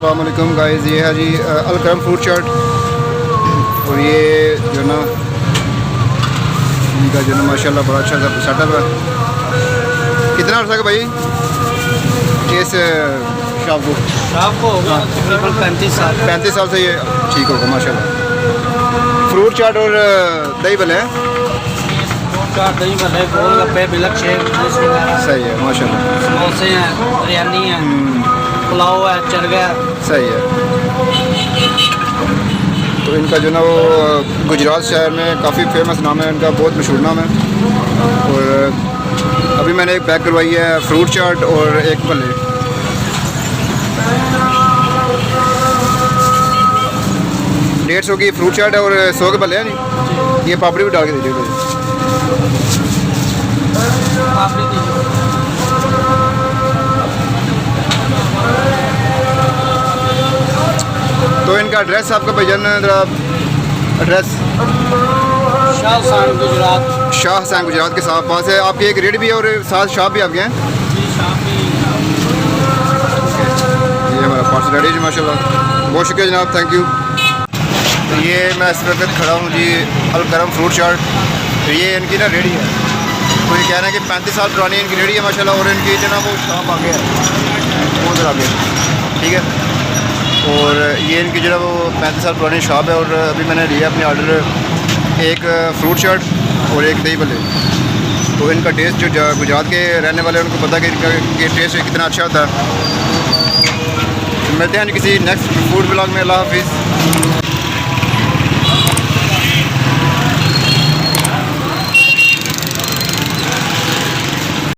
अस्सलाम वालेकुम गाइस, ये है जी अलकरम फ्रूट चाट। और ये जो ना इनका जो ना माशाल्लाह बड़ा अच्छा सा सेटअप है। कितना अर्सा का भाई इस शॉप को? होगा तकरीबन 35 साल से ये ठीक होगा माशाल्लाह। फ्रूट चाट और दही भले हैं, दही भल्ले, गोलगप्पे, बिलक शेक सही है माशाल्लाह। समोसे हैं, बिरयानी है, पुलाव है, चरगा है। सही है। तो इनका जो ना वो गुजरात शहर में काफ़ी फेमस नाम है इनका, बहुत मशहूर नाम है। और अभी मैंने एक पैक करवाई है फ्रूट चाट और एक भल्ले। 150 की फ्रूट चाट है और 100 के भले है नहीं। ये पापड़ी भी डाल के दीजिए भाई। तो इनका एड्रेस आपका भाईजान ज़रा एड्रेस? शाह हुसैन गुजरात के साथ पास है आपकी एक रेड भी है और साथ शॉप भी आपके हैं। ये हमारा पार्सल रेडी जी माशाल्लाह, बहुत शुक्रिया जनाब, थैंक यू। तो ये मैं इस वक्त खड़ा हूँ जी अलकरम फ्रूट चाट। तो ये इनकी ना रेडी है। तो ये कहना है कि 35 साल पुरानी इनकी रेडी है माशाल्लाह। और इनकी जो ना वो शॉप आगे है, वो उधर आगे, ठीक है। और ये इनकी जो है वो 35 साल पुरानी शॉप है। और अभी मैंने लिया अपने ऑर्डर एक फ्रूट चाट और एक दही भल्ले। तो इनका टेस्ट जो गुजरात के रहने वाले हैं उनको पता है कि इनका ये टेस्ट कितना अच्छा होता है। मिलते हैं किसी नेक्स्ट फूड ब्लॉग में। अल्लाह हाफिज़।